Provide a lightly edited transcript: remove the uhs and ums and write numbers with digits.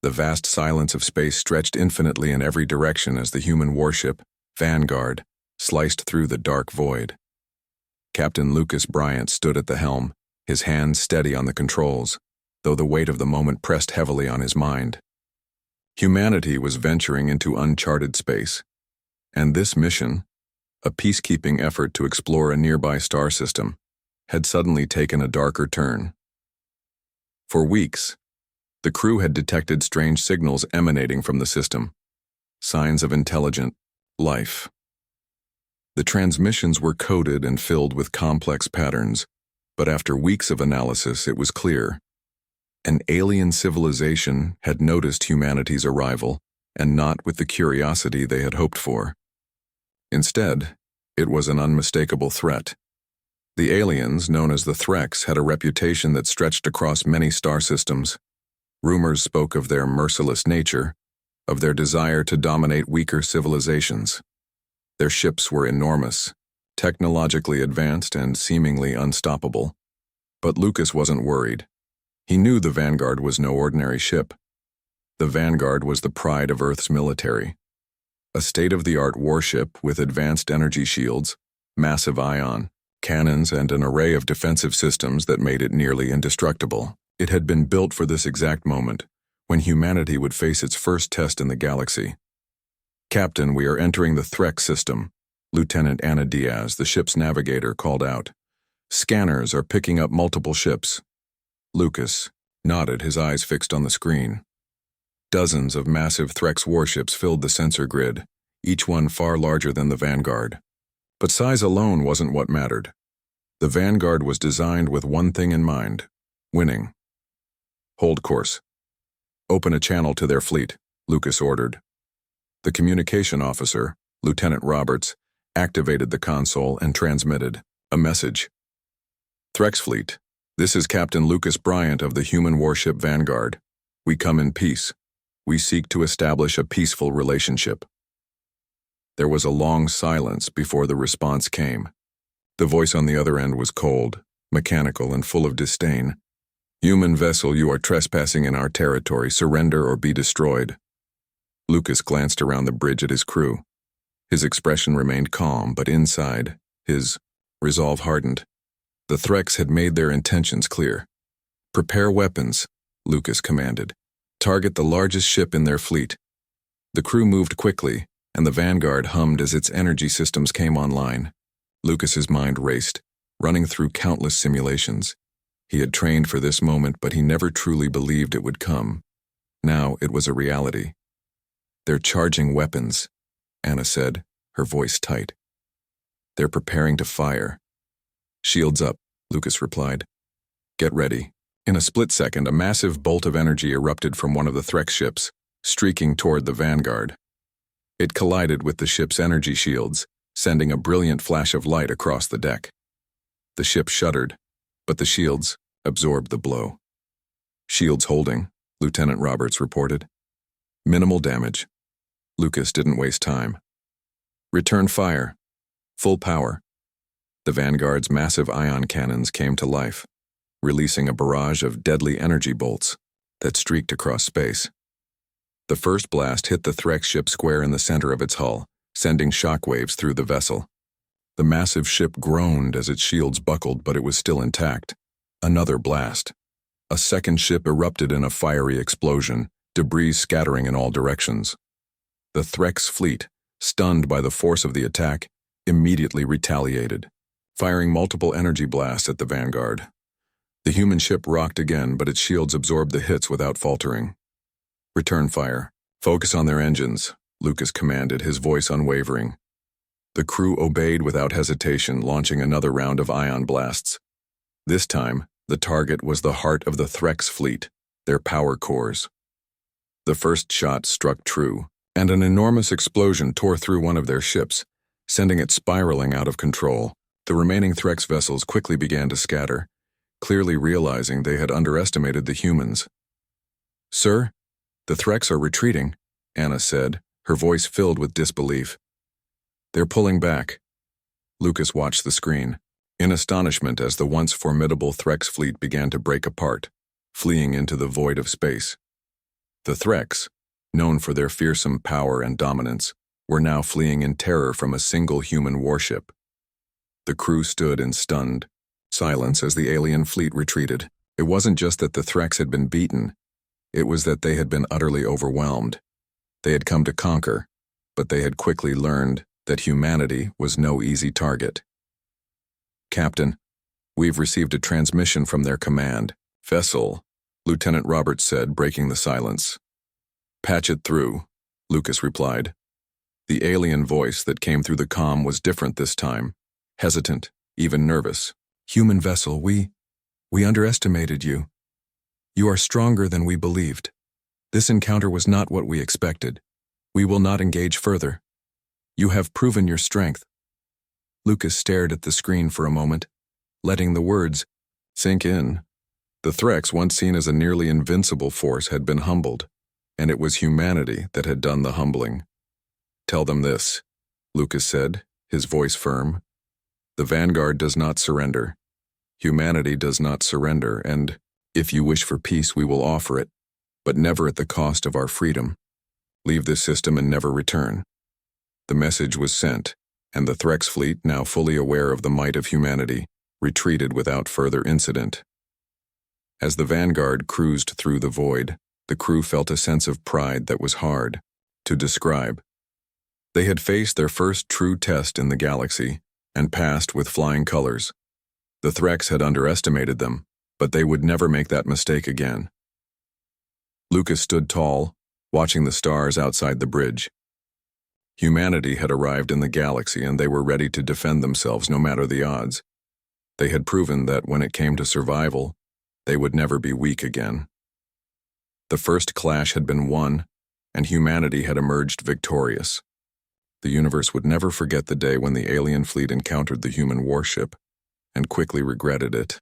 The vast silence of space stretched infinitely in every direction as the human warship, Vanguard, sliced through the dark void. Captain Lucas Bryant stood at the helm, his hands steady on the controls, though the weight of the moment pressed heavily on his mind. Humanity was venturing into uncharted space, and this mission, a peacekeeping effort to explore a nearby star system, had suddenly taken a darker turn. For weeks, the crew had detected strange signals emanating from the system, signs of intelligent life. The transmissions were coded and filled with complex patterns, but after weeks of analysis it was clear. An alien civilization had noticed humanity's arrival, and not with the curiosity they had hoped for. Instead, it was an unmistakable threat. The aliens, known as the Threx, had a reputation that stretched across many star systems. Rumors spoke of their merciless nature, of their desire to dominate weaker civilizations. Their ships were enormous, technologically advanced and seemingly unstoppable. But Lucas wasn't worried. He knew the Vanguard was no ordinary ship. The Vanguard was the pride of Earth's military. A state-of-the-art warship with advanced energy shields, massive ion cannons, and an array of defensive systems that made it nearly indestructible. It had been built for this exact moment, when humanity would face its first test in the galaxy. "Captain, we are entering the Threx system," Lieutenant Anna Diaz, the ship's navigator, called out. "Scanners are picking up multiple ships." Lucas nodded, his eyes fixed on the screen. Dozens of massive Threx warships filled the sensor grid, each one far larger than the Vanguard. But size alone wasn't what mattered. The Vanguard was designed with one thing in mind: winning. "Hold course. Open a channel to their fleet," Lucas ordered. The communication officer, Lieutenant Roberts, activated the console and transmitted a message. "Threx fleet, this is Captain Lucas Bryant of the human warship Vanguard. We come in peace. We seek to establish a peaceful relationship." There was a long silence before the response came. The voice on the other end was cold, mechanical, and full of disdain. "Human vessel, you are trespassing in our territory. Surrender or be destroyed." Lucas glanced around the bridge at his crew. His expression remained calm, but inside, his resolve hardened. The Threx had made their intentions clear. "Prepare weapons," Lucas commanded. "Target the largest ship in their fleet." The crew moved quickly, and the Vanguard hummed as its energy systems came online. Lucas's mind raced, running through countless simulations. He had trained for this moment, but he never truly believed it would come. Now it was a reality. "They're charging weapons," Anna said, her voice tight. "They're preparing to fire." "Shields up," Lucas replied. "Get ready." In a split second, a massive bolt of energy erupted from one of the Threx ships, streaking toward the Vanguard. It collided with the ship's energy shields, sending a brilliant flash of light across the deck. The ship shuddered, but the shields absorbed the blow. "Shields holding," Lieutenant Roberts reported. "Minimal damage." Lucas didn't waste time. "Return fire. Full power." The Vanguard's massive ion cannons came to life, releasing a barrage of deadly energy bolts that streaked across space. The first blast hit the Threx ship square in the center of its hull, sending shockwaves through the vessel. The massive ship groaned as its shields buckled, but it was still intact. Another blast. A second ship erupted in a fiery explosion, debris scattering in all directions. The Threx fleet, stunned by the force of the attack, immediately retaliated, firing multiple energy blasts at the Vanguard. The human ship rocked again, but its shields absorbed the hits without faltering. "Return fire. Focus on their engines," Lucas commanded, his voice unwavering. The crew obeyed without hesitation, launching another round of ion blasts. This time, the target was the heart of the Threx fleet, their power cores. The first shot struck true, and an enormous explosion tore through one of their ships, sending it spiraling out of control. The remaining Threx vessels quickly began to scatter, clearly realizing they had underestimated the humans. "Sir, the Threx are retreating," Anna said, her voice filled with disbelief. "They're pulling back." Lucas watched the screen, in astonishment as the once formidable Threx fleet began to break apart, fleeing into the void of space. The Threx, known for their fearsome power and dominance, were now fleeing in terror from a single human warship. The crew stood in stunned silence as the alien fleet retreated. It wasn't just that the Threx had been beaten, it was that they had been utterly overwhelmed. They had come to conquer, but they had quickly learned that humanity was no easy target. "Captain, we've received a transmission from their command vessel," Lieutenant Roberts said, breaking the silence. "Patch it through," Lucas replied. The alien voice that came through the comm was different this time, hesitant, even nervous. "Human vessel, we underestimated you. You are stronger than we believed. This encounter was not what we expected. We will not engage further. You have proven your strength." Lucas stared at the screen for a moment, letting the words sink in. The Threx, once seen as a nearly invincible force, had been humbled, and it was humanity that had done the humbling. "Tell them this," Lucas said, his voice firm. "The Vanguard does not surrender. Humanity does not surrender, and if you wish for peace, we will offer it, but never at the cost of our freedom. Leave this system and never return." The message was sent, and the Threx fleet, now fully aware of the might of humanity, retreated without further incident. As the Vanguard cruised through the void, the crew felt a sense of pride that was hard to describe. They had faced their first true test in the galaxy and passed with flying colors. The Threx had underestimated them, but they would never make that mistake again. Lucas stood tall, watching the stars outside the bridge. Humanity had arrived in the galaxy, and they were ready to defend themselves no matter the odds. They had proven that when it came to survival, they would never be weak again. The first clash had been won, and humanity had emerged victorious. The universe would never forget the day when the alien fleet encountered the human warship, and quickly regretted it.